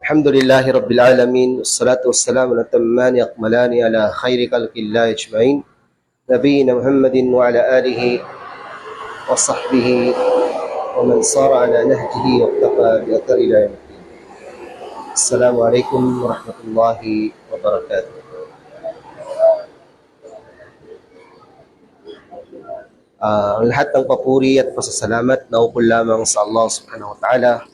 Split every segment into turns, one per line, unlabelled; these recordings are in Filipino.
الحمد لله رب العالمين والصلاة والسلام الأتمان الأكملان على خير خلق الله أجمعين نبينا محمد وعلى آله وصحبه ومن صار على نهجه واقتفى بأثر إلى يوم الدين. السلام عليكم ورحمة الله وبركاته. Ang lahat ng papuri at pasasalamat na ukol lamang sa Allah subhanahu wa ta'ala.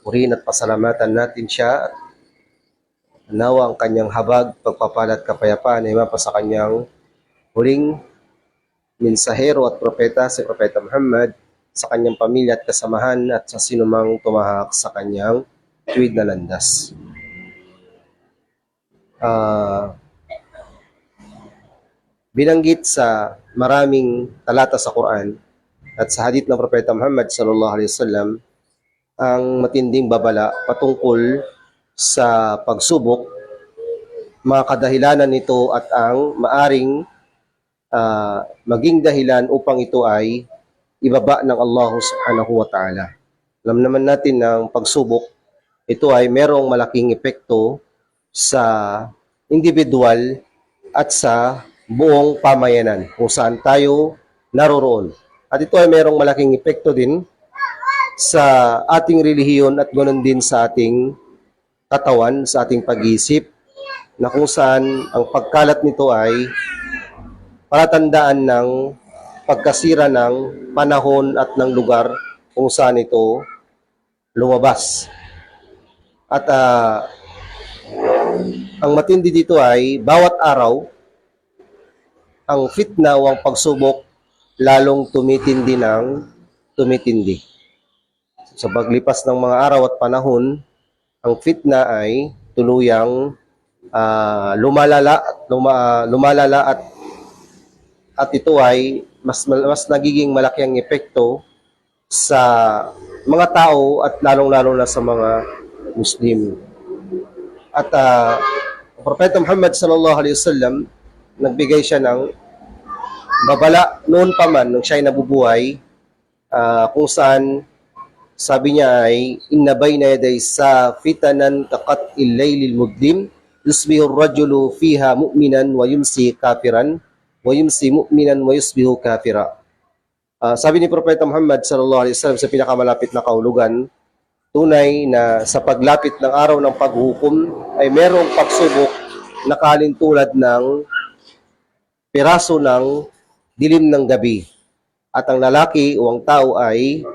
Purihin at pasalamatan natin siya at nawa ang kanyang habag, pagpapalat, kapayapaan ay mapa sa kanyang huling mensahero at propeta, si Propeta Muhammad, sa kanyang pamilya at kasamahan at sa sinumang tumahak sa kanyang tuwid na landas. Binanggit sa maraming talata sa Quran at sa hadith ng Propeta Muhammad sallallahu alaihi wasallam ang matinding babala patungkol sa pagsubok, mga kadahilanan nito at ang maaring maging dahilan upang ito ay ibaba ng Allah subhanahu wa ta'ala. Alam naman natin na ang pagsubok, ito ay merong malaking epekto sa individual at sa buong pamayanan kung saan tayo naroroon. At ito ay merong malaking epekto din sa ating relihiyon at ganoon din sa ating katawan, sa ating pag-iisip, na kung saan ang pagkalat nito ay palatandaan ng pagkasira ng panahon at ng lugar kung saan ito lumabas. At ang matindi dito ay bawat araw, ang fitna o ang pagsubok lalong tumitindi ng tumitindi. Sa paglipas ng mga araw at panahon, ang fitna ay tuluyang lumalala at ito ay mas nagiging malaki ang epekto sa mga tao at lalong-lalo na sa mga Muslim. At Propeta Muhammad sallallahu alaihi wasallam, nagbigay siya ng babala noon pa man nung siya ay nabubuhay, kung saan sabi niya ay inna bayna yaday sa fitanan kaqat illaylil mudlim yusbihu ar-rajulu fiha mu'minan wa yumsi kafiran wa yumsi mu'minan wa yusbihu kafira. Sabi ni Propeta Muhammad sallallahu alaihi wasallam sa pinakamalapit na kahulugan, tunay na sa paglapit ng araw ng paghukom ay merong pagsubok na kalintulad ng piraso ng dilim ng gabi. At ang lalaki o ang tao ay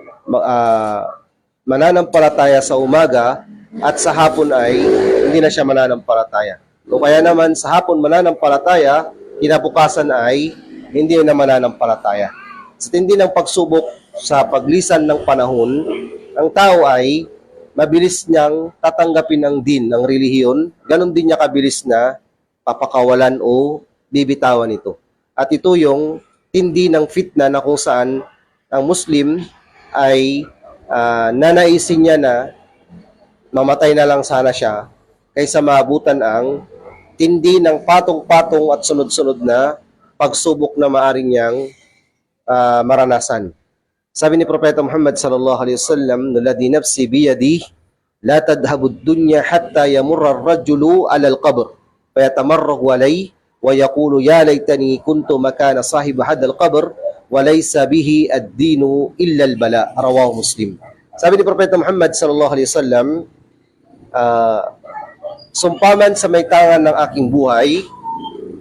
mananampalataya sa umaga at sa hapon ay hindi na siya mananampalataya. O kaya naman sa hapon mananampalataya, kinabukasan ay hindi na mananampalataya. Sa tindi ng pagsubok sa paglisan ng panahon, ang tao ay mabilis niyang tatanggapin ang din, ang relihiyon, ganun din niya kabilis na papakawalan o bibitawan ito. At ito yung tindi ng fitna na kung saan ang Muslim ay nanaisin niya na mamatay na lang sana siya kaysa maabutan ang tindi ng patong-patong at sunod-sunod na pagsubok na maaring niyang maranasan. Sabi ni Propeta Muhammad sallallahu alaihi wasallam, "Alladhi nafsi biyadi la tadhhabu ad-dunya hatta yamurra ar-rajulu 'ala al-qabr fa yatamarragu alayhi wa yaqulu ya laytani kuntu makana sahib hadha al-qabr wa laysa bihi ad-dinu illa al-bala." Rawahu Muslim. Sabi ni Propeta Muhammad sallallahu alaihi wasallam, sumpaman sa may tangan ng aking buhay,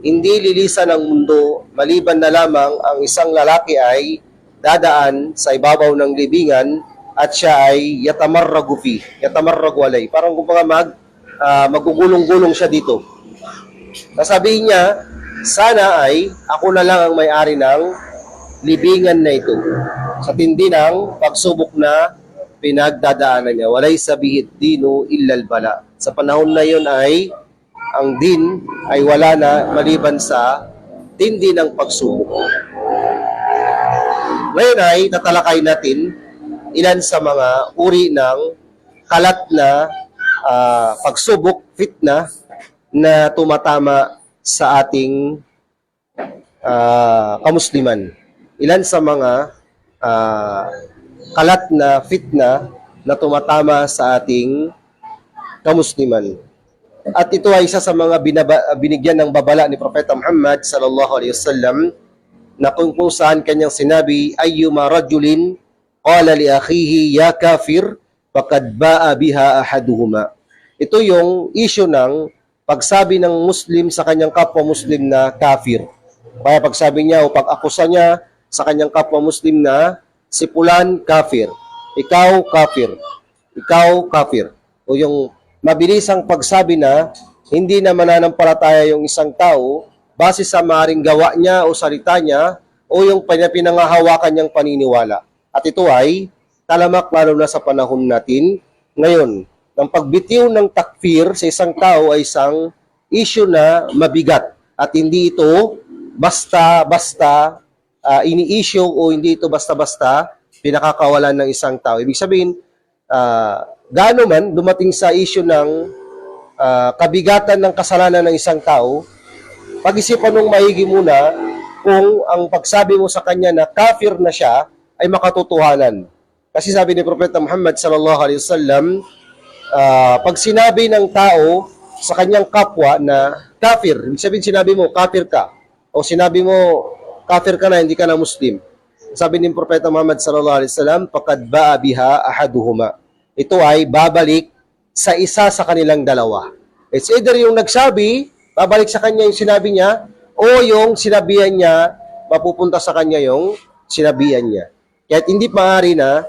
hindi lilisan ng mundo maliban na lamang ang isang lalaki ay dadaan sa ibabaw ng libingan at siya ay yatamarragu alay. Parang kumbaga magugulong-gulong siya dito. Sasabihin niya, sana ay ako na lang ang may-ari ng libingan na ito. Sa tindi ng pagsubok na pinagdadaanan niya. Walay sabihid dino illal bala. Sa panahon na yun ay ang din ay wala na maliban sa tindi ng pagsubok. Ngayon ay tatalakay natin ilan sa mga uri ng kalat na pagsubok, fitna, na tumatama sa ating kamusliman. Ilan sa mga kalat na fitna na tumatama sa ating kamusliman. At ito ay isa sa mga binigyan ng babala ni Propeta Muhammad sallallahu alaihi wasallam na kung saan kanyang sinabi, ayyuma rajulin qala li akhihi ya kafir faqad ba'a biha ahaduhuma. Ito yung issue ng pagsabi ng Muslim sa kanyang kapwa Muslim na kafir. Kaya pagsabi niya o pag-akusa niya sa kanyang kapwa Muslim na si Pulan kafir, ikaw kafir, ikaw kafir. O yung mabilisang pagsabi na hindi na mananampalataya yung isang tao base sa maaaring gawa niya o salita niya o yung pinangahawakan niyang paniniwala. At ito ay talamak lalo na sa panahon natin ngayon. Ang pagbitiw ng takfir sa isang tao ay isang issue na mabigat at hindi ito basta-basta ini-issue o hindi ito basta-basta pinakakawalan ng isang tao. Ibig sabihin, gaano man dumating sa issue ng kabigatan ng kasalanan ng isang tao, pag-isipan mong maigi muna kung ang pagsabi mo sa kanya na kafir na siya ay makatotohanan. Kasi sabi ni Propeta Muhammad sallallahu alaihi wasallam, pag sinabi ng tao sa kanyang kapwa na kafir, ibig sabihin sinabi mo kafir ka o sinabi mo kafir ka na, hindi ka na Muslim. Sabi ni Propeta Muhammad sallallahu alaihi wasallam, faqad ba'a biha ahaduhuma. Ito ay babalik sa isa sa kanilang dalawa. It's either yung nagsabi, babalik sa kanya yung sinabi niya, o yung sinabihan niya, mapupunta sa kanya yung sinabihan niya. Kaya hindi maaari na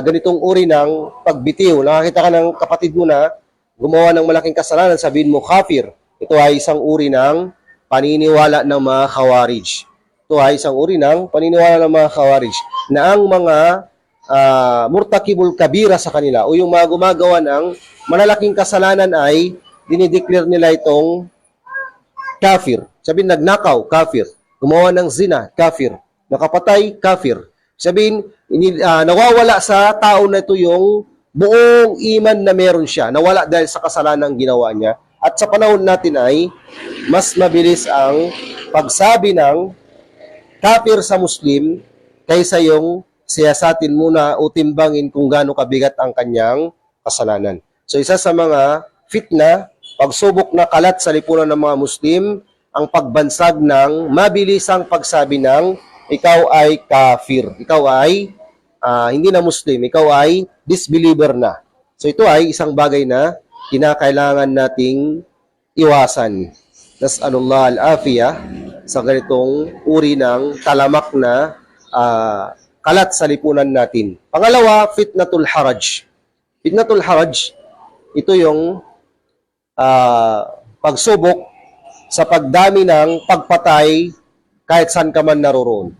ganitong uri ng pagbitiw. Nakakita ka ng kapatid mo na gumawa ng malaking kasalanan, sabihin mo kafir. Ito ay isang uri ng paniniwala ng mga Khawarij. Ito ay isang uri ng paniniwala ng mga Khawarij na ang mga murtakibul kabira sa kanila o yung mga gumagawa ng malalaking kasalanan ay dinideclare nila itong kafir. Sabihin, nagnakaw, kafir. Gumawa ng zina, kafir. Nakapatay, kafir. Sabihin, nawawala sa tao na ito yung buong iman na meron siya. Nawala dahil sa kasalanan ginawa niya. At sa panahon natin ay mas mabilis ang pagsabi ng kafir sa Muslim kaysa yung siyasatin muna o timbangin kung gaano kabigat ang kanyang kasalanan. So isa sa mga fitna, pagsubok na kalat sa lipunan ng mga Muslim, ang pagbansag ng mabilisang pagsabi ng ikaw ay kafir, ikaw ay hindi na Muslim, ikaw ay disbeliever na. So ito ay isang bagay na kinakailangan nating iwasan. Nas'alullah al-afiyah sa ganitong uri ng talamak na kalat sa lipunan natin. Pangalawa, fitnatul haraj. Fitnatul haraj, ito yung pagsubok sa pagdami ng pagpatay kahit saan ka man naroroon.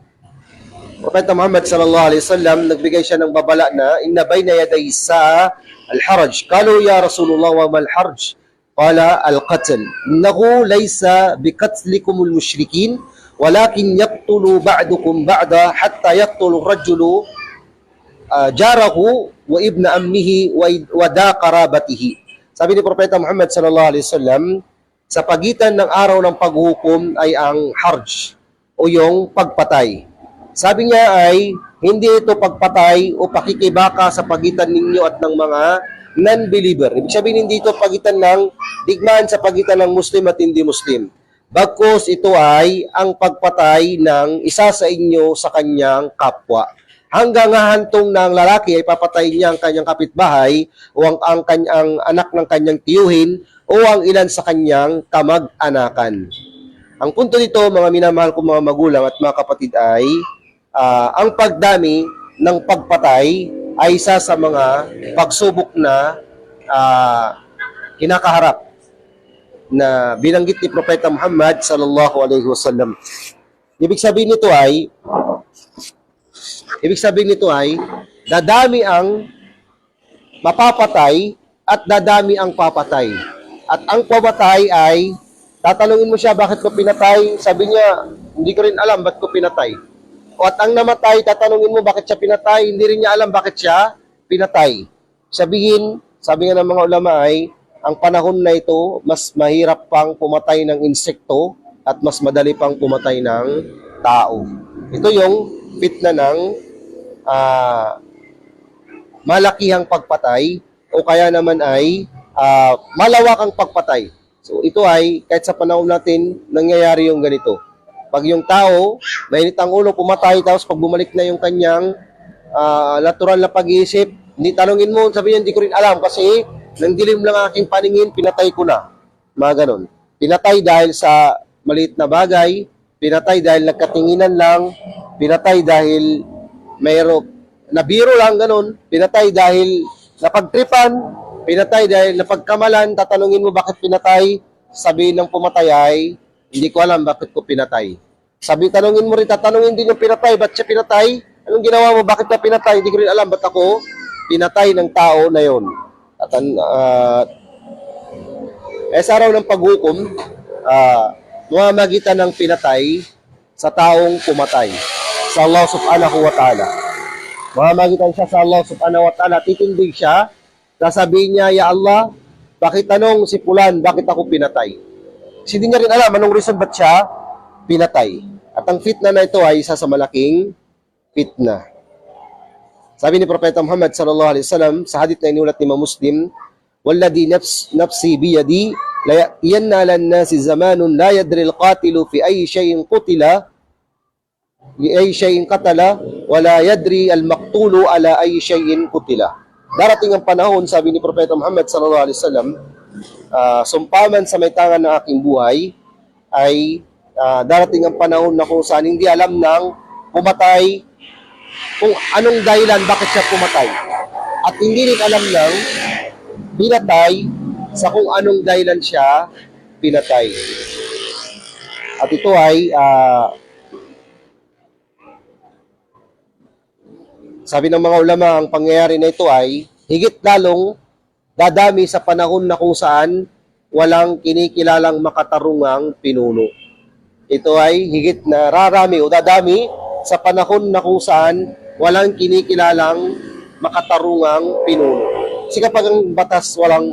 Propeta Muhammad sallallahu alaihi wasallam nagbigay siya ng babala na inna bayna yaday sa al-haraj. Qalu ya Rasulullah wa mal haraj? Qala al-qatl. Innahu laysa biqatlikum al-mushrikin walakin yaqtulu ba'dukum ba'da hatta yaqtulu ar-rajulu jarahu wa ibna ammihi wa da qarabatihi. Sabi ni Propeta Muhammad sallallahu alaihi wasallam, sa pagitan ng araw ng paghukom ay ang harj o yung pagpatay. Sabi niya ay hindi ito pagpatay o pakikibaka sa pagitan ninyo at ng mga non-believer. Ibig sabihin hindi ito pagitan ng digmaan sa pagitan ng Muslim at hindi Muslim. Bagkus ito ay ang pagpatay ng isa sa inyo sa kanyang kapwa. Hanggang hantong ng lalaki ay papatay niya ang kanyang kapitbahay o ang kanyang anak ng kanyang tiyuhin o ang ilan sa kanyang kamag-anakan. Ang punto dito, mga minamahal kong mga magulang at mga kapatid ay ang pagdami ng pagpatay ay isa sa mga pagsubok na kinakaharap na binanggit ni Propeta Muhammad sallallahu alaihi wasallam. Ibig sabihin nito ay dadami ang mapapatay at dadami ang papatay. At ang pamatay ay tatanungin mo siya bakit ko pinatay, sabi niya hindi ko rin alam bakit ko pinatay. O at ang namatay, tatanungin mo bakit siya pinatay, hindi rin niya alam bakit siya pinatay. Sabihin, sabi nga ng mga ulama ay, ang panahon na ito, mas mahirap pang pumatay ng insekto at mas madali pang pumatay ng tao. Ito yung fitna ng malakihang pagpatay o kaya naman ay malawakang pagpatay. So ito ay kahit sa panahon natin nangyayari yung ganito. Pag yung tao, mainit ang ulo, pumatay, tapos pag bumalik na yung kanyang natural na pag-iisip, hindi tanungin mo, sabi niya, hindi ko rin alam kasi nang dilim lang aking paningin, pinatay ko na. Mga ganon. Pinatay dahil sa maliit na bagay, pinatay dahil nagkatinginan lang, pinatay dahil mayroong nabiro lang ganon, pinatay dahil napagtripan, pinatay dahil napagkamalan, tatanungin mo bakit pinatay, sabihin ng pumatay ay, hindi ko alam bakit ko pinatay. Tanungin mo rin, tatanungin din yung pinatay, ba't siya pinatay? Anong ginawa mo, bakit niya pinatay? Hindi ko rin alam, ba't ako pinatay ng tao na yon. Sa araw ng paghukom, mamamagitan ng pinatay sa taong pumatay sa Allah subhanahu wa ta'ala. Mamamagitan siya sa Allah subhanahu wa ta'ala, titindig siya, sasabihin niya, Ya Allah, bakit si Pulan, bakit ako pinatay? Kasi hindi niya rin alam anong reason ba't siya pinatay. At ang fitna na ito ay isa sa malaking fitna. Sabi ni Propeta Muhammad sallallahu alaihi wasallam sa hadith na inulat ni Imam Muslim, "Walladhi nafsi biyadi la ya'tiyanna lan-nasi zamanun la yadri al-qatilu fi ayyi shay'in qutila li ayyi shay'in qatala wa la yadri al-maqtulu ala ayyi shay'in qutila." Darating ang panahon, sabi ni Propeta Muhammad sallallahu alaihi wasallam, sumpaman sa may tangan ng aking buhay ay darating ang panahon na kung saan hindi alam ng pumatay kung anong dahilan bakit siya pumatay. At hindi rin alam ng pinatay sa kung anong dahilan siya pinatay. At ito ay sabi ng mga ulama, ang pangyayari na ito ay higit lalong dadami sa panahon na kung saan walang kinikilalang makatarungang pinuno. Ito ay higit na rarami o dadami sa panahon na kung saan walang kinikilalang makatarungang pinuno. Kasi kapag ang batas walang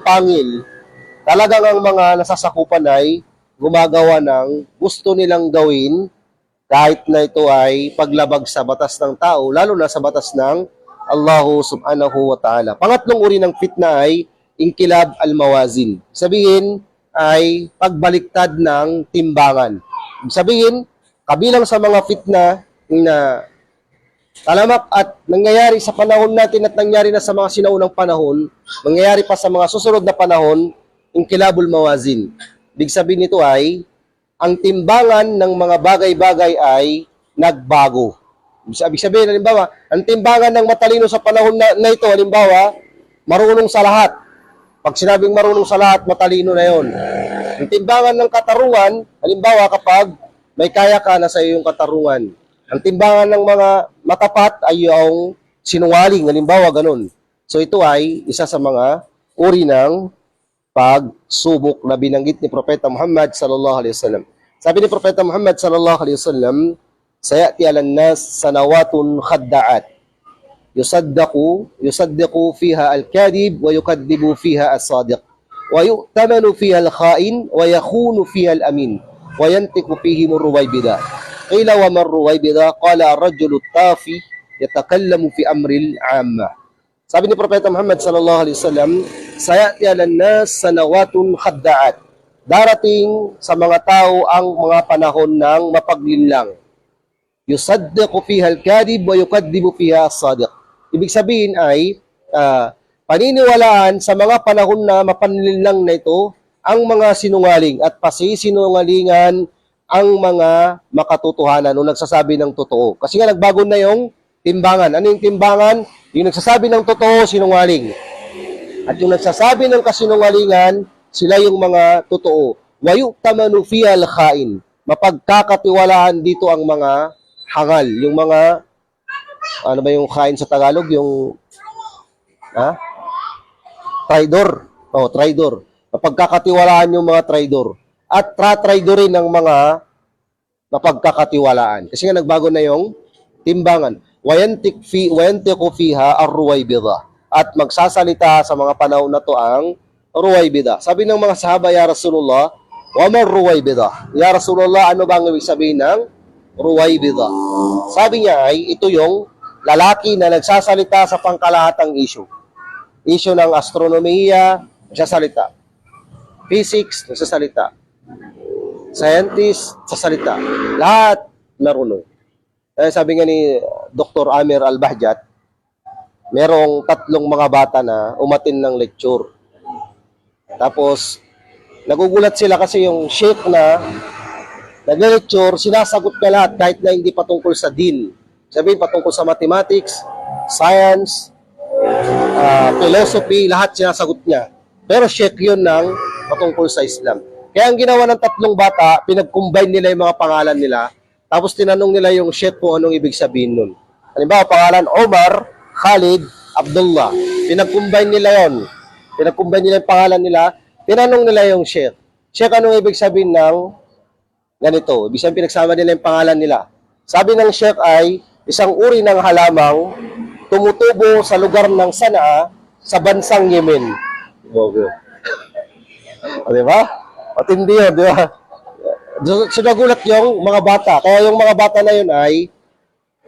pangil, talagang ang mga nasasakupan ay gumagawa ng gusto nilang gawin kahit na ito ay paglabag sa batas ng tao, lalo na sa batas ng Allah subhanahu wa ta'ala. Pangatlong uri ng fitna ay inkilab al-mawazin. Sabihin ay pagbaliktad ng timbangan. Sabihin, kabilang sa mga fitna na talamak at nangyayari sa panahon natin at nangyari na sa mga sinaunang panahon, mangyayari pa sa mga susunod na panahon, inkilabul mawazin. Ibig sabihin nito ay, ang timbangan ng mga bagay-bagay ay nagbago. Ibig sabihin, halimbawa, ang timbangan ng matalino sa panahon na ito, halimbawa, marunong sa lahat. Pag sinabing marunong sa lahat, matalino na yon. Ang timbangan ng katarungan, halimbawa, kapag may kaya ka na sa iyong katarungan. Ang timbangan ng mga matapat ay yung sinungaling, halimbawa, ganun. So ito ay isa sa mga uri ng pagsubok na binanggit ni Propeta Muhammad sallallahu alaihi wasallam. Sabi ni Propeta Muhammad sallallahu alaihi wasallam, sayati alan nas sanawatun khadda'at yusaddiqu fiha al-kadhib wa yukaddibu fiha as-sadiq wa yu'tamanu fiha al-kha'in wa yakhunu fiha al-amin wa yantiqu fihi ar-ruwaybida qila wa man ruwaybida qala ar-rajulu at-tafi yatakallamu fi amri al-'amma. Sabi ni Propeta Muhammad sallallahu alaihi wasallam, sayati alan nas sanawatun khadda'at, darating sa mga tao ang mga panahon ng mapaglinlang. Yusaddiqu fiha al-kadhib wa yukaddibu fiha as-sadiq. Ibig sabihin ay paniniwalaan sa mga panahon na mapanlinlang na ito ang mga sinungaling at pasisinungalingan ang mga makatotohanan o nagsasabi ng totoo. Kasi nga nagbago na yung timbangan. Ano yung timbangan? Yung nagsasabi ng totoo, sinungaling. At yung nagsasabi ng kasinungalingan, sila yung mga totoo. Wa yu'tamanu fiha al-kha'in. Mapagkakatiwalaan dito ang mga hangal, yung mga, ano ba yung khain sa Tagalog? Yung, traidor. Traidor. Mapagkakatiwalaan yung mga traidor. At traidorin ng mga mapagkakatiwalaan. Kasi nga nagbago na yung timbangan. Wayantiqu fiha ar-ruwaybida. At magsasalita sa mga panahon na to ang ruwaybida. Sabi ng mga sahaba, Ya Rasulullah, wa man ruwaybida? Ya Rasulullah, ano ba ang ibig sabihin ng ruwaybida? Sabi niya ay ito yung lalaki na nagsasalita sa pangkalahatang issue. issue ng astronomiya, nagsasalita. Physics, nagsasalita. Scientist, nagsasalita. Lahat marunong. Kaya sabi nga ni Dr. Amir Al-Bahjat, merong 3 mga bata na umatin ng lecture. Tapos, nagugulat sila kasi yung sheikh na nag-lecture, sinasagot ka lahat kahit na hindi patungkol sa din. Sabihin, patungkol sa mathematics, science, philosophy, lahat sinasagot niya. Pero sheikh yun ng patungkol sa Islam. Kaya ang ginawa ng 3 bata, pinag-combine nila yung mga pangalan nila, tapos tinanong nila yung sheikh kung anong ibig sabihin nun. Halimbawa, pangalan Omar, Khalid, Abdullah. Pinag-combine nila yon. Pinag-combine nila yung pangalan nila, tinanong nila yung sheikh. Sheikh, anong ibig sabihin ng ganito? Ibig sabihin, pinagsama nila yung pangalan nila. Sabi ng sheikh ay, isang uri ng halamang tumutubo sa lugar ng Sanaa sa bansang Yemen. Okay. O, diba? Matindi yun, diba? Sinagulat yung mga bata. Kaya yung mga bata na yun ay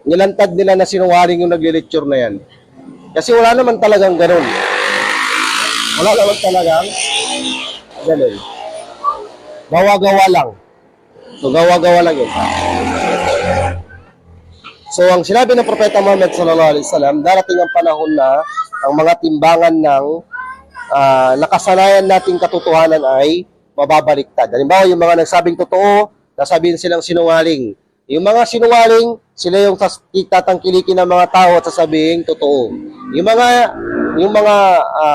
nilantad nila na sinungaling yung nagli-lecture na yan. Kasi wala naman talagang ganun. Wala naman talagang ganun. Gawa-gawa lang. So, gawa-gawa lang yun. So, ang sinabi ng Propeta Muhammad sallallahu alaihi wasallam, darating ang panahon na ang mga timbangan ng nakasanayan nating katotohanan ay mababaliktad. Halimbawa, yung mga nagsabing totoo, nasabihin silang sinungaling. Yung mga sinungaling, sila yung tatangkilikin ng mga tao at sasabihin totoo. Yung mga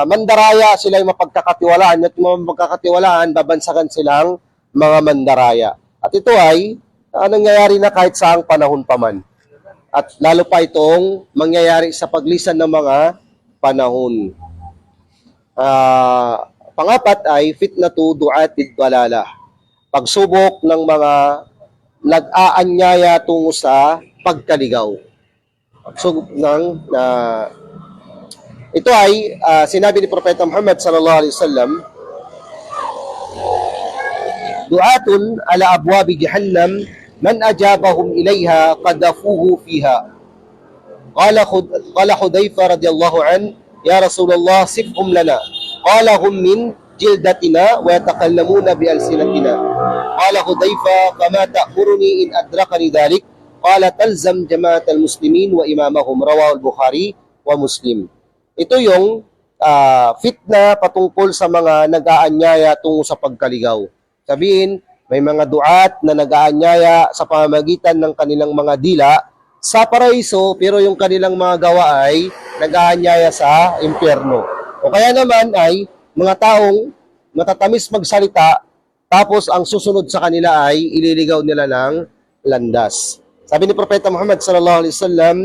mandaraya, sila yung mapagkakatiwalaan at yung mga mapagkakatiwalaan, babansagan silang mga mandaraya. At ito ay nangyayari na kahit saang panahon pa man. At lalo pa itong mangyayari sa paglisan ng mga panahon. Pangapat ay fitnatu du'atid dalalah. Pagsubok ng mga nag-aanyaya tungo sa pagkaligaw. Pagsubok ng ito ay sinabi ni Propeta Muhammad sallallahu alaihi wasallam, du'atun ala abwabi jahannam man ajabahum ilayha qadafuhu fiha. Qala Hudayfa radiyallahu an, ya Rasulullah sifhum lana. Qala hum min jildatina wa yatakallamuna bi alsinatina. Qala Hudayfa kama ta'muruni in adrakani dhalik. Qala talzam jama'at al-muslimin wa imamahum. Rawahu al-Bukhari wa Muslim. Ito yung fitna patungkol sa mga nag-aanyaya tungo sa pagkaligaw. Sabihin, may mga duat na nag-aanyaya sa pamamagitan ng kanilang mga dila sa paraiso, pero yung kanilang mga gawa ay nag-aanyaya sa impyerno. O kaya naman ay mga taong matatamis magsalita, tapos ang susunod sa kanila ay ililigaw nila ng landas. Sabi ni Propeta Muhammad sallallahu alaihi wasallam,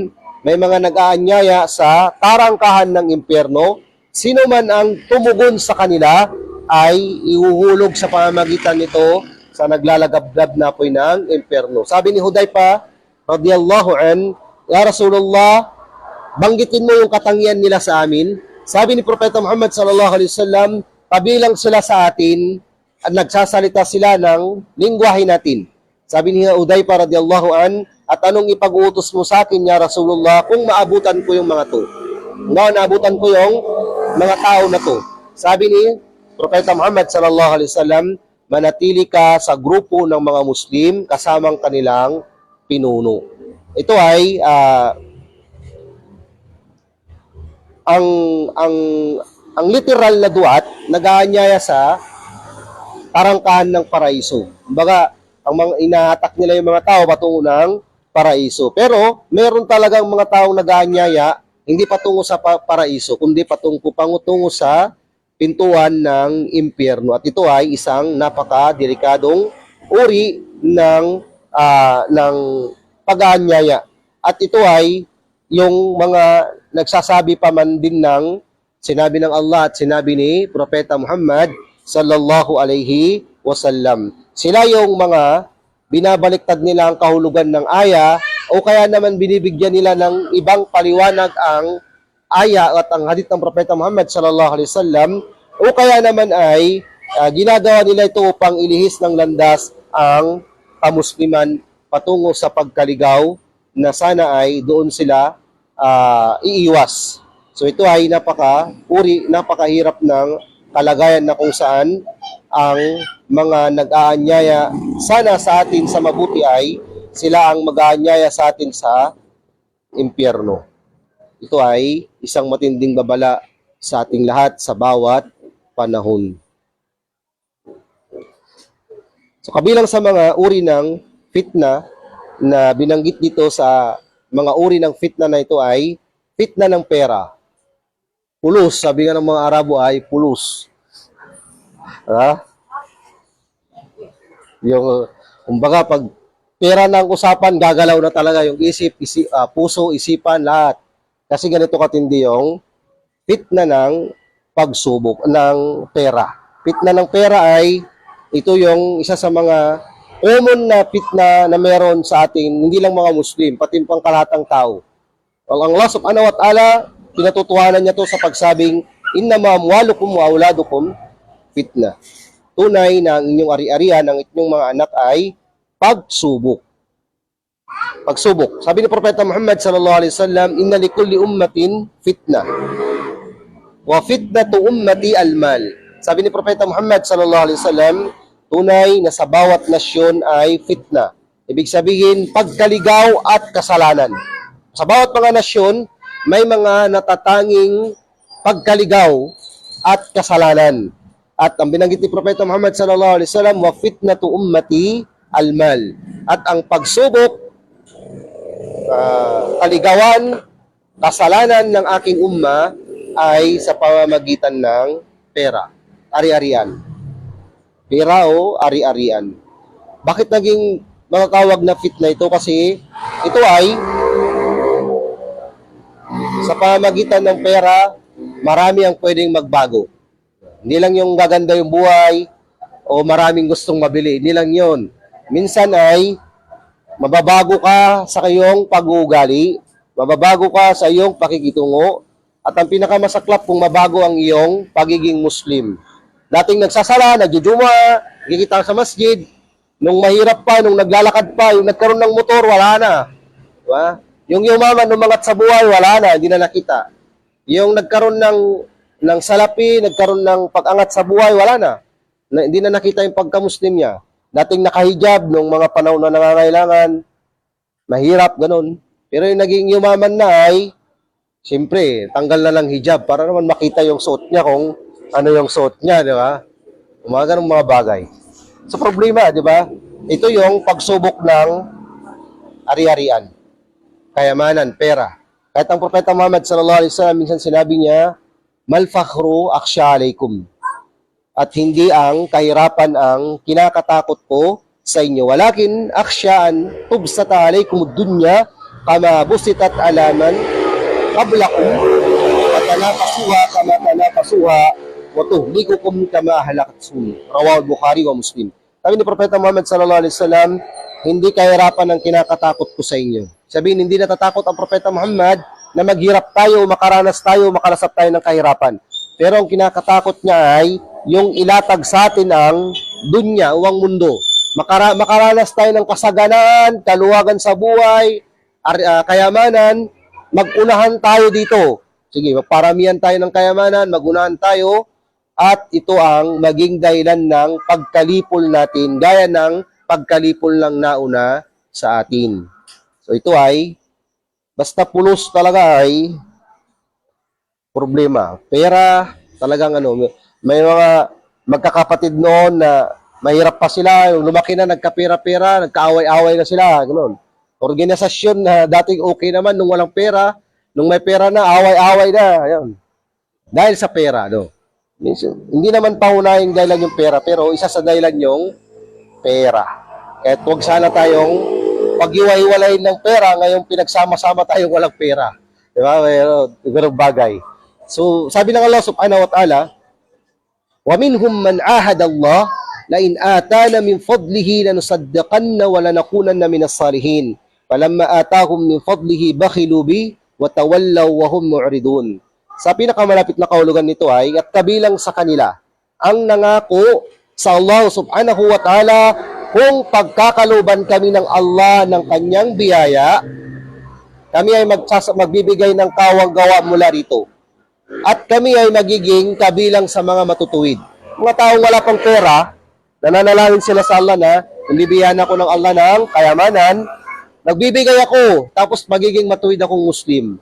may mga nag-aanyaya sa tarangkahan ng impyerno. Sino man ang tumugon sa kanila ay ihuhulog sa pamamagitan nito sa naglalagabgab na apoy ng impyerno. Sabi ni Hudayfa radiyallahu an, ya Rasulullah, banggitin mo yung katangian nila sa amin. Sabi ni Propeta Muhammad sallallahu alaihi wasallam, kabilang sila sa atin at nagsasalita sila ng lingwahe natin. Sabi ni Hudayfa radiyallahu an, at anong ipag-uutos mo sa akin, ya Rasulullah, kung maabutan ko yung mga to? Naabutan ko yung mga tao na to. Sabi ni Propeta Muhammad sallallahu alaihi wasallam, manatili ka sa grupo ng mga Muslim kasamang kanilang pinuno. Ito ay ang literal na duat nag-aanyaya sa tarangkahan ng paraiso. Kumbaga, ang mga inaatak nila yung mga tao patungo ng paraiso. Pero meron talagang mga taong nag-aanyaya hindi patungo sa paraiso, kundi patungo sa pintuan ng impyerno. At ito ay isang napaka-delikadong uri ng pag-aanyaya. At ito ay yung mga nagsasabi pa man din ng sinabi ng Allah at sinabi ni Propeta Muhammad sallallahu alaihi wasallam. Sila yung mga binabaliktad nila ang kahulugan ng aya o kaya naman binibigyan nila ng ibang paliwanag ang aya at ang hadith ng Propeta Muhammad sallallahu alaihi wasallam, o kaya naman ay ginagawa nila ito upang ilihis ng landas ang kamusliman patungo sa pagkaligaw na sana ay doon sila iiwas So ito ay napakahirap ng kalagayan na kung saan ang mga nag-aanyaya sana sa atin sa mabuti ay sila ang mag-aanyaya sa atin sa impyerno. Ito ay isang matinding babala sa ating lahat sa bawat panahon. So kabilang sa mga uri ng fitna na binanggit dito sa mga uri ng fitna na ito ay fitna ng pera. Pulos, sabi nga ng mga Arabo ay pulos. Kumbaga pag pera na ang usapan, gagalaw na talaga yung puso, isipan, lahat. Kasi ganito katindi yung fitna ng pagsubok ng pera. Fitna ng pera ay ito yung isa sa mga common na fitna na meron sa atin, hindi lang mga Muslim, pati pang kalahatang tao. Ang Allah subhanahu wa ta'ala, pinatutuhanan niya to sa pagsabing, innama amwalukum wa auladukum fitna. Tunay na ang inyong ari-arian, ang inyong mga anak ay pagsubok. Pagsubok. Sabi ni Propeta Muhammad sallallahu alaihi wasallam, inna likulli ummatin fitna. Wa fitnatu ummati almal. Sabi ni Propeta Muhammad sallallahu alaihi wasallam, tunay na sa bawat nasyon ay fitna. Ibig sabihin, pagkaligaw at kasalanan. Sa bawat mga nasyon, may mga natatanging pagkaligaw at kasalanan. At ang binanggit ni Propeta Muhammad sallallahu alaihi wasallam, wa fitnatu ummati almal. At ang pagsubok, kaligawan, kasalanan ng aking umma ay sa pamamagitan ng pera, ari-arian. Pera o ari-arian. Bakit naging matatawag na fitna ito? Kasi ito ay sa pamamagitan ng pera, marami ang pwedeng magbago. Hindi lang yung gaganda yung buhay o maraming gustong mabili. Hindi lang yun. Minsan ay mababago ka sa iyong pag-uugali, mababago ka sa iyong pakikitungo, at ang pinakamasaklap kung mabago ang iyong pagiging Muslim. Dating nagsasala, nagjujuma, nakikita sa masjid, nung mahirap pa, nung naglalakad pa, yung nagkaroon ng motor, wala na. Diba? Yung yumaman, umangat sa buhay, wala na, hindi na nakita. Yung nagkaroon ng salapi, nagkaroon ng pag-angat sa buhay, wala na. Hindi na nakita yung pagka-Muslim niya. Dating nakahijab nung mga panahon na nangangailangan, mahirap, ganun. Pero yung naging yumaman na ay, siyempre, tanggal na lang hijab para naman makita yung suot niya kung ano yung suot niya, di ba? Mga ganung mga bagay. So, problema, di ba? Ito yung pagsubok ng ari-arian, kayamanan, pera. Kahit ang Propeta Muhammad sallallahu alaihi wasallam, minsan sinabi niya, mal fakhru akhsha alaikum. At hindi ang kahirapan ang kinakatakot ko sa inyo. Walakin akhshaan tubsata alaikum ad-dunya kama busitat alaman qablakum wa tanafasuha kama tanafasuha wa tuhlikukum kama halakatsun. Rawahul Bukhari wa Muslim. Sabi ni Propeta Muhammad sallallahu alaihi wasallam, hindi kahirapan ang kinakatakot ko sa inyo. Sabihin, hindi natatakot ang Propeta Muhammad na maghirap tayo, makaranas tayo, makalasap tayo ng kahirapan. Pero ang kinakatakot niya ay yung ilatag sa atin ang dunya o ang mundo. Makaranas tayo ng kasaganan, kaluwagan sa buhay, kayamanan, mag-unahan tayo dito. Sige, magparamihan tayo ng kayamanan, mag-unahan tayo, at ito ang maging dahilan ng pagkalipol natin, gaya ng pagkalipol ng nauna sa atin. So ito ay, basta pulos talaga ay problema. Pera, talagang may mga magkakapatid noon na mahirap pa sila, yung lumaki na, nagkapera-pera, nagkaaway-away na sila, gano'n. Organisasyon na dating okay naman nung walang pera, nung may pera na, away-away na, ayun. Dahil sa pera, hindi naman paunahin dahilan yung pera, pero isa sa dahilan yung pera. Kaya huwag sana tayong pag-iwa-iwalayin ng pera, ngayong pinagsama-sama tayong walang pera. Diba? Ganong bagay. So, sabi ng Allah subhanahu wa ta'ala, وَمِنْهُمْ مَنْ عَاهَدَ اللَّهِ لَإِنْ آتَانَ مِنْ فَضْلِهِ لَنُصَدَّقَنَّ وَلَنَكُونَنَّ مِنَ الصَّالِحِينَ فَلَمَّا آتَاهُمْ مِنْ فَضْلِهِ بَخِلُوا بِهِ وَتَوَلَّوْا وَهُمْ مُعْرِضُونَ. Sa pinakamalapit na kahulugan nito ay, at kabilang sa kanila, ang nangako sa Allah subhanahu wa ta'ala, kung pagkakaluban kami ng Allah ng kanyang biyaya, kami ay magbibigay ng kawang gawa mula rito. at kami ay magiging kabilang sa mga matutuwid. Mga taong wala pang pera, nananalangin sila sa Allah na, nabibigyan ako ng Allah ng kayamanan, nagbibigay ako, tapos magiging matuwid akong Muslim.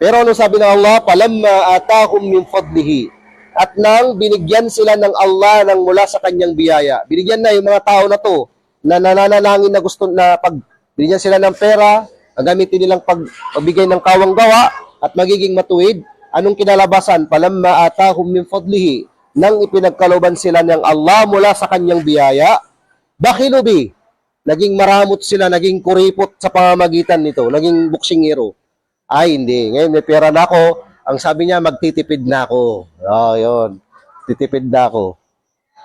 Pero ano sabi ng Allah? Palamma atahum min fadlihi. At nang binigyan sila ng Allah ng mula sa kanyang biyaya. Binigyan na yung mga tao na to, na nananalangin na gusto na pag binigyan sila ng pera, ang gamitin nilang pagbigay ng kawang gawa, at magiging matuwid. Anong kinalabasan? Palamma atahum min fadlihi. Nang ipinagkalooban sila ng Allah mula sa kanyang biyaya, bakhilubi. Naging maramot sila, naging kuripot sa pamamagitan nito, naging buksingero. Ay, hindi. Ngayon may pera na ako. Ang sabi niya, magtitipid na ako. Oh, yun. Titipid na ako.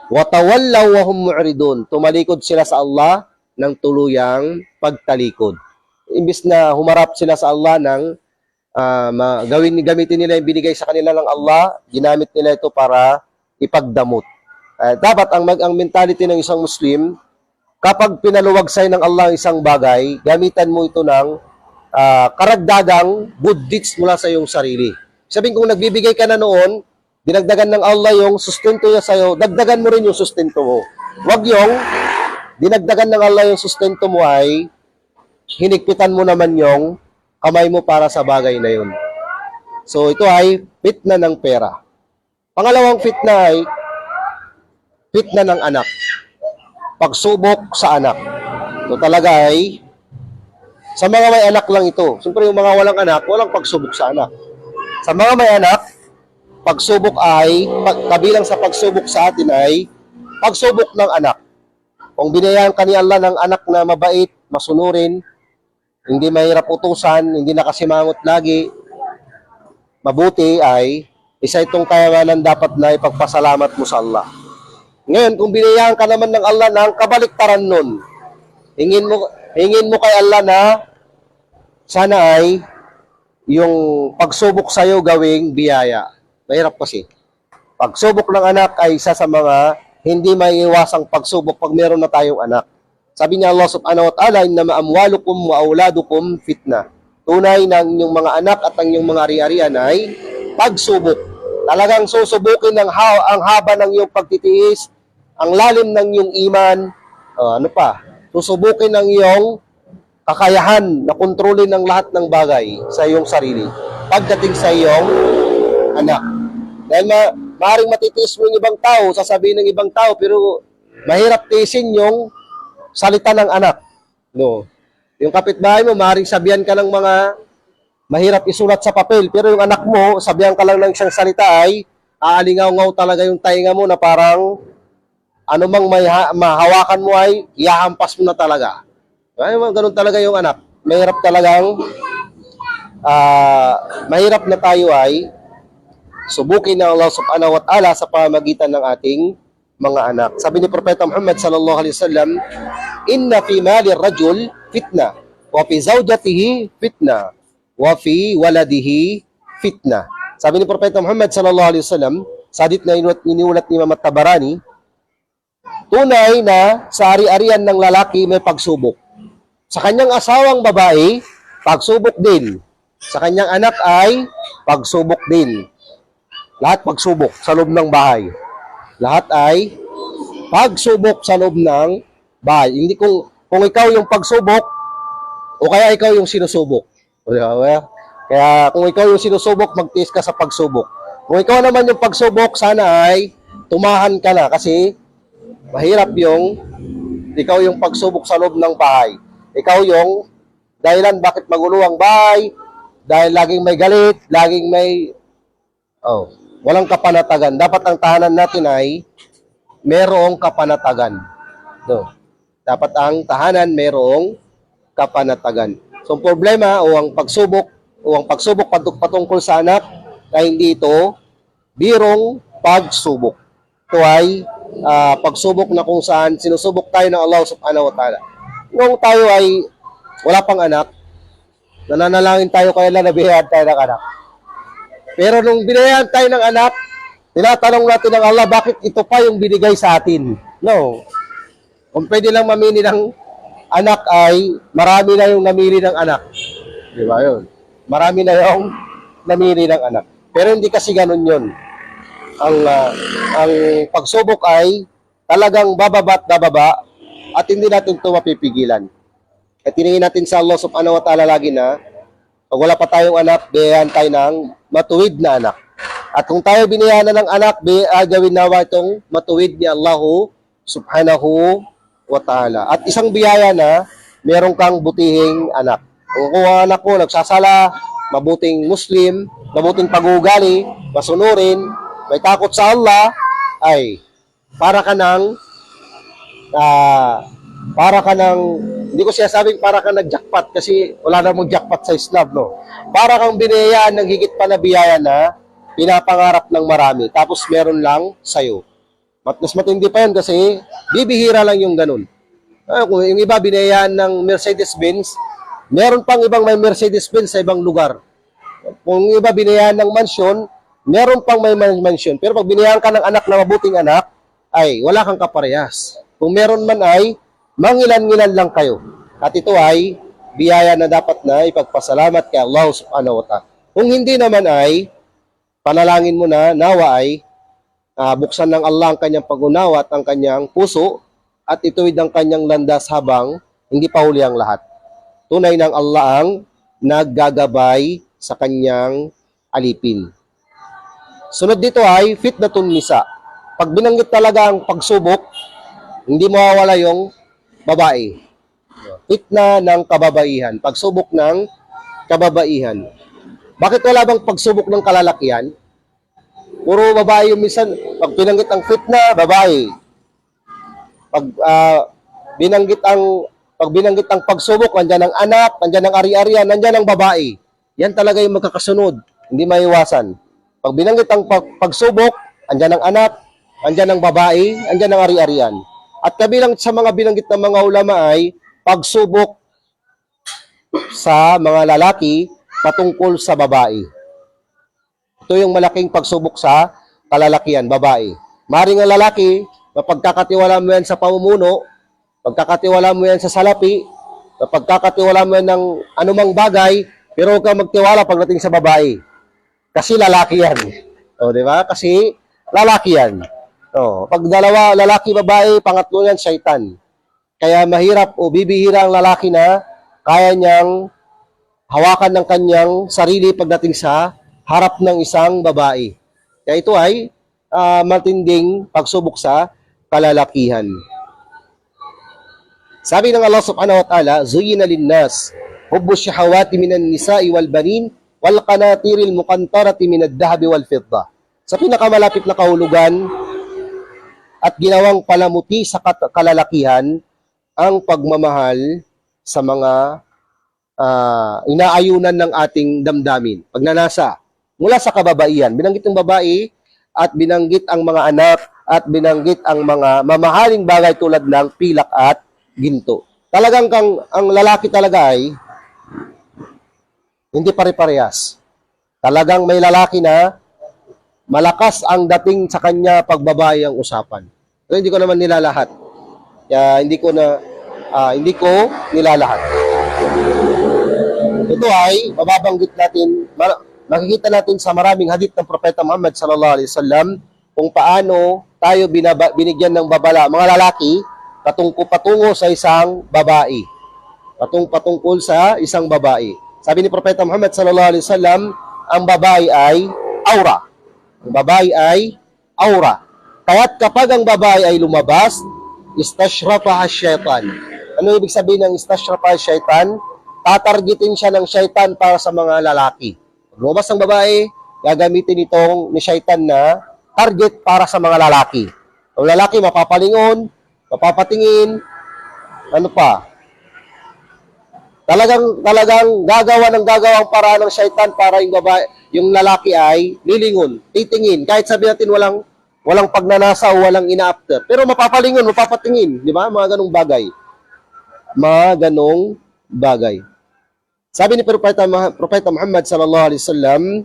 Watawallaw wa hum mu'ridun. Tumalikod sila sa Allah ng tuluyang pagtalikod. Imbis na humarap sila sa Allah ng gamitin nila yung binigay sa kanila ng Allah, ginamit nila ito para ipagdamot. Dapat ang mentality ng isang Muslim, kapag pinaluwag sa'yo ng Allah isang bagay, gamitan mo ito ng karagdagang good deeds mula sa iyong sarili. Sabihin kung nagbibigay ka na noon, dinagdagan ng Allah yung sustento niya sa'yo, dagdagan mo rin yung sustento mo. Huwag yung dinagdagan ng Allah yung sustento mo ay hinigpitan mo naman yung kamay mo para sa bagay na yun. So ito ay fitna ng pera. Pangalawang fitna ay fitna ng anak. Pagsubok sa anak. Ito talaga ay sa mga may anak lang ito. Siyempre yung mga walang anak, walang pagsubok sa anak. Sa mga may anak, pagsubok ay, kabilang sa pagsubok sa atin ay pagsubok ng anak. Kung binayaan ka ni Allah ng anak na mabait, masunurin, hindi mahirap utusan, hindi nakasimangot lagi, mabuti ay isa itong kayamanan dapat na ipagpasalamat mo sa Allah. Ngayon, kung binayaan ka naman ng Allah ng kabaliktaran nun, hingin mo kay Allah na sana ay yung pagsubok sa'yo gawing biyaya. Mahirap kasi. Pagsubok ng anak ay isa sa mga hindi maiiwasang pagsubok pag meron na tayong anak. Sabi niya Allah subhanahu wa ta'ala, innama amwalukum wa auladukum fitna. Tunay na ang inyong mga anak at ang inyong mga ari-arian ay pagsubok. Talagang susubukin ang haba ng iyong pagtitiis, ang lalim ng iyong iman, susubukin ang iyong kakayahan na kontrolin ang lahat ng bagay sa iyong sarili pagdating sa iyong anak. Dahil maaaring matitiis mo yung ibang tao, sasabihin ng ibang tao, pero mahirap tiisin yung salita ng anak. No. Yung kapitbahay mo, maaaring sabihan ka ng mga mahirap isulat sa papel, pero yung anak mo, sabihan ka lang ng isang salita ay aalingaw-ngaw talaga yung tainga mo na parang anumang mahawakan mo ay ihahampas mo na talaga. Ay, ganun talaga yung anak. Mahirap talagang mahirap na tayo ay subukin ng Allah subhanahu wa ta'ala sa pamamagitan ng ating mga anak. Sabi ni Propeta Muhammad sallallahu alaihi wasallam, inna fi mali rajul fitna, wa fi zawjatihi fitna, wa fi waladihi fitna. Sabi ni Propeta Muhammad sallallahu alaihi wasallam, sa hadith na iniulat ni Imam At-Tabarani, tunay na sa ari-arian ng lalaki may pagsubok. Sa kanyang asawang babae, pagsubok din. Sa kanyang anak ay pagsubok din. Lahat pagsubok sa loob ng bahay. Lahat ay pagsubok sa loob ng bahay. Hindi kung ikaw yung pagsubok o kaya ikaw yung sinusubok. Kaya kung ikaw yung sinusubok, magtiis ka sa pagsubok. Kung ikaw naman yung pagsubok, sana ay tumahan ka na kasi mahirap yung ikaw yung pagsubok sa loob ng bahay. Ikaw yung dahilan bakit magulo ang bahay, dahil laging may galit, laging may walang kapanatagan. Dapat ang tahanan natin ay merong kapanatagan. No. Dapat ang tahanan merong kapanatagan. So, ang problema o ang pagsubok patungkol sa anak ay hindi ito birong pagsubok. Ito ay pagsubok na kung saan sinusubok tayo ng Allah subhanahu wa ta'ala. Kung tayo ay wala pang anak, nananalangin tayo kaya na nabihayan tayo ng anak. Pero nung binayahan tayo ng anak, tinatanong natin ng Allah, bakit ito pa yung binigay sa atin? No. Kung pwede lang mamili ng anak ay marami na yung namili ng anak. Di ba yun? Marami na yung namili ng anak. Pero hindi kasi ganun yun. Ang pagsubok ay talagang bababa at bababa at hindi natin ito mapipigilan. At tiningin natin sa Allah subhanahu wa ta'ala lagi na pag wala pa tayong anak, biyahan tayo ng matuwid na anak. At kung tayo biniyahan na ng anak, gawin nawa itong matuwid ni Allah subhanahu wa ta'ala. At isang biyaya na meron kang butihing anak. Kung ang anak mo nagsasala, mabuting Muslim, mabuting pag-uugali, masunurin, may takot sa Allah, ay para ka ng hindi ko siya sabing para ka nag-jackpot kasi wala namang jackpot sa Islam, no? Para kang binayaan ng higit pa na biyaya na pinapangarap ng marami, tapos meron lang sa'yo. Mas matindi pa yun kasi bibihira lang yung ganun. Kung yung iba binayaan ng Mercedes-Benz, meron pang ibang may Mercedes-Benz sa ibang lugar. Kung yung iba binayaan ng mansyon, meron pang may mansyon. Pero pag binayaan ka ng anak na mabuting anak, ay wala kang kaparehas. Kung meron man ay mangilan-ngilan lang kayo. At ito ay biyaya na dapat na ipagpasalamat kay Allah subhanahu wa ta'ala. Kung hindi naman ay panalangin mo na nawa ay buksan ng Allah ang kanyang pag-unawa at ang kanyang puso at ituwid ang kanyang landas habang hindi pa huli ang lahat. Tunay ng Allah ang naggagabay sa kanyang alipin. Sunod dito ay fitnatun nisa. Pag binanggit talaga ang pagsubok, hindi mawawala yung babae. Fitna ng kababaihan. Pagsubok ng kababaihan. Bakit wala bang pagsubok ng kalalakihan? Puro babae yung minsan. Pag binanggit ang fitna, babae. Pag binanggit ang pagsubok, nandiyan ang anak, nandiyan ang ari-arian, nandiyan ang babae. Yan talaga yung magkakasunod. Hindi maiwasan. Pag binanggit ang pagsubok, nandiyan ang anak, nandiyan ang babae, nandiyan ang ari-arian. At kabilang sa mga binanggit ng mga ulama ay pagsubok sa mga lalaki patungkol sa babae. Ito yung malaking pagsubok sa kalalakihan, babae. Maring ang lalaki, mapagkakatiwala mo yan sa pamumuno, pagkakatiwala mo yan sa salapi, pagkakatiwala mo yan ng anumang bagay, pero huwag kang magtiwala pagdating sa babae. Kasi lalaki yan. O, di ba? Kasi lalaki yan. O, pag dalawa, lalaki, babae, pangatlo yan, syaitan. Kaya mahirap o bibihira ang lalaki na kaya niyang hawakan ng kanyang sarili pagdating sa harap ng isang babae. Kaya ito ay matinding pagsubok sa kalalakihan. Sabi ng Allah subhanahu wa ta'ala, Zuyina linnas, hubbu syahawati minan nisa'i wal banin, wal qanatiril muqantarati minad dahabi wal fidda. Sa pinakamalapit na kahulugan at ginawang palamuti sa kalalakihan ang pagmamahal sa mga inaayunan ng ating damdamin. Pagnanasa, mula sa kababaihan, binanggit ang babae at binanggit ang mga anak at binanggit ang mga mamahaling bagay tulad ng pilak at ginto. Talagang ang lalaki talaga ay hindi pare-parehas. Talagang may lalaki na malakas ang dating sa kanya pag babae ang usapan. Pero hindi ko naman nilalahat. Kaya hindi ko nilalahat. Ito ay mababanggit natin, makikita natin sa maraming hadith ng Propeta Muhammad sallallahu alaihi wasallam kung paano tayo binigyan ng babala, mga lalaki, patungo sa isang babae. Patungkol sa isang babae. Sabi ni Propeta Muhammad sallallahu alaihi wasallam, ang babae ay aura. Ang babae ay aura. Kaya't kapag ang babae ay lumabas, istashrafaha syaitan. Ano ibig sabihin ng istashrafaha syaitan? Tatargetin siya ng syaitan para sa mga lalaki. Pag lumabas ang babae, gagamitin itong ni syaitan na target para sa mga lalaki. Ang lalaki mapapalingon, mapapatingin, ano pa? Talagang gagawa ang paraan ng syaitan para yung babae, yung lalaki ay lilingon, titingin. Kahit sabi natin walang pagnanasa o walang ina-after. Pero mapapalingon, mapapatingin. Di ba? Mga ganong bagay. Sabi ni Propeta Muhammad sallallahu alaihi wasallam,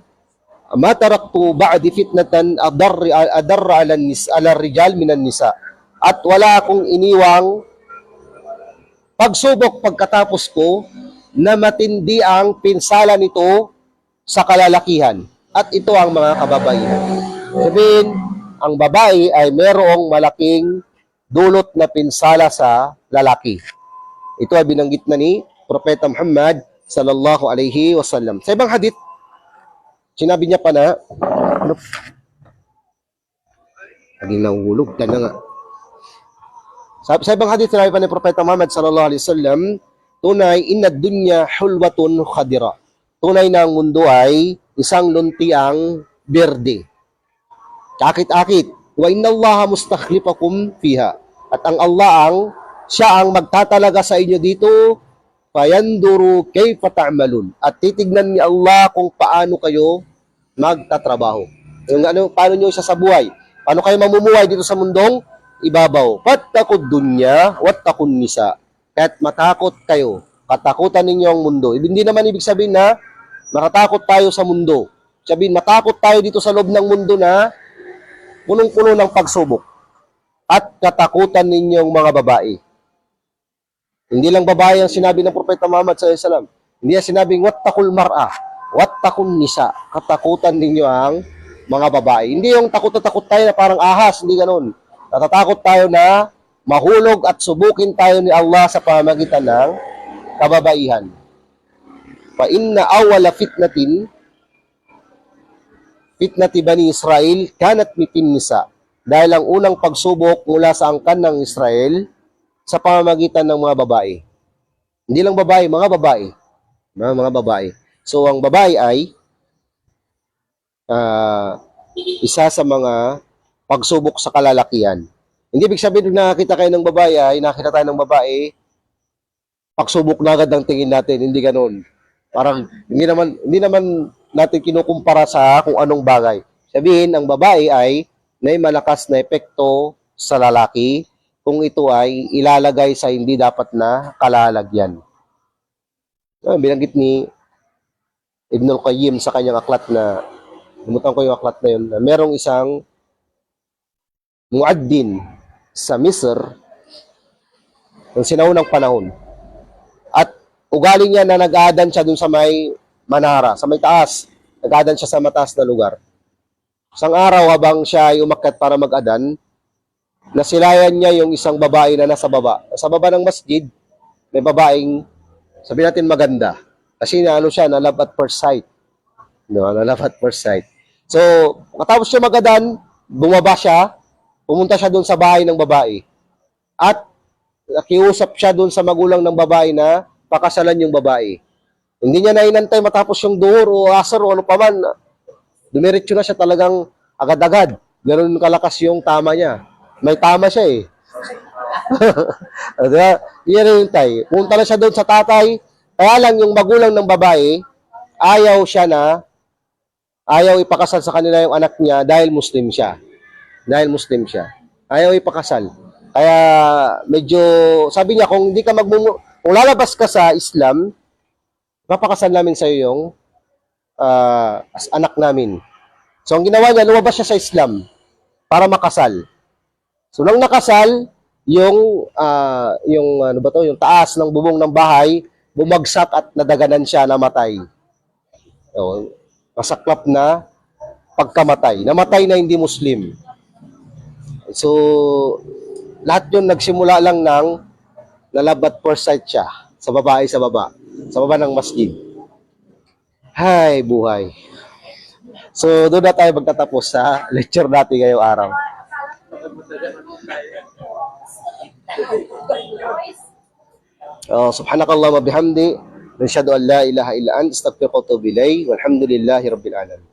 "Ma taraktu ba'di fitnatan adarra ala rijal minan nisa." At wala akong iniwang pagsubok pagkatapos ko na matindi ang pinsala nito sa kalalakihan. at ito ang mga kababaihan. Sabihin, ang babae ay merong malaking dulot na pinsala sa lalaki. Ito ay binanggit na ni Propeta Muhammad sallallahu alaihi wasallam. Sa ibang hadith, sinabi niya pa na, naging nahulog ka na nga. Sa ibang hadith, sinabi pa ni Propeta Muhammad sallallahu alaihi wasallam, tunay, inna dunya hulwatun khadira. Tunay na ang mundo ay isang luntiang berde. Kakit-akit. Wa inna Allah mustakhlifakum fiha. At ang Allah siya ang magtatalaga sa inyo dito, fayanduru kayfa ta'malun. At titignan ni Allah kung paano kayo magtatrabaho. Paano nyo isa sa buhay? Paano kayo mamumuhay dito sa mundong ibabaw? Fattaqud dunya wattaqun nisa. Kaya't matakot kayo. Katakutan ninyo ang mundo. Hindi naman ibig sabihin na matatakot tayo sa mundo. Sabihin, matakot tayo dito sa loob ng mundo na punong-puno ng pagsubok. At katakutan ninyong mga babae. Hindi lang babae ang sinabi ng Propeta Muhammad sallallahu alaihi wasallam. Hindi niya sinabing, wattaqul mar'a, wattaqun nisa. Katakutan ninyo ang mga babae. Hindi yung takot na takot tayo na parang ahas, hindi ganun. Natatakot tayo na mahulog at subukin tayo ni Allah sa pamamagitan ng kababaihan. Fa inna awwala fitnati bani Israel kanat mitin nisa. Dahil ang unang pagsubok mula sa angkan ng Israel sa pamamagitan ng mga babae. Hindi lang babae, mga babae. Mga babae. So ang babae ay isa sa mga pagsubok sa kalalakihan. Hindi ibig sabihin na nakita kayo ng babae ay nakita tayo ng babae, pagsubok na agad ang tingin natin. Hindi ganoon. Parang hindi naman natin kinukumpara sa kung anong bagay. Sabihin, ang babae ay may malakas na epekto sa lalaki kung ito ay ilalagay sa hindi dapat na kalalagyan. Binanggit ni Ibn al-Qayyim sa kanyang aklat na, limutan ko yung aklat na yun, na merong isang muaddin sa Misr ng sinaunang panahon. At ugali niya na nag-aadan siya dun sa may manara, sa may taas. Nag-aadan siya sa mataas na lugar. Isang araw habang siya ay umakyat para mag-adan, nasilayan niya yung isang babae na nasa baba. Sa baba ng masjid, may babaeng, sabihin natin maganda. Kasi siya, na love at first sight. No, na love at first sight. So, matapos siya mag-adan, bumaba siya, pumunta siya doon sa bahay ng babae. At nakiusap siya doon sa magulang ng babae na pakasalan yung babae. Hindi niya na inantay matapos yung duhur o asar o ano paman. Dumiretso na siya talagang agad-agad. Ganun kalakas yung tama niya. May tama siya eh. Hindi niya inantay. Punta na siya doon sa tatay. Kaya lang yung magulang ng babae, ayaw ipakasal sa kanila yung anak niya dahil Muslim siya. Ayaw ipakasal. Kaya medyo, sabi niya, kung lalabas ka sa Islam, papakasal namin sa iyo yung anak namin. So, ang ginawa niya, lumabas siya sa Islam para makasal. So, nang nakasal, yung taas ng bubong ng bahay, bumagsak at nadaganan siya, namatay. So, masaklap na pagkamatay. Namatay na hindi Muslim. So, lahat yun nagsimula lang ng love at first sight siya sa babae sa baba ng masjid. Hay, buhay. So, doon na tayo magtatapos sa lecture natin ngayong araw. Subhanakallahumma bihamdi, nashhadu an la ilaha illa anta, astaghfiruka wa atubu ilayk, walhamdulillahi rabbil alamin.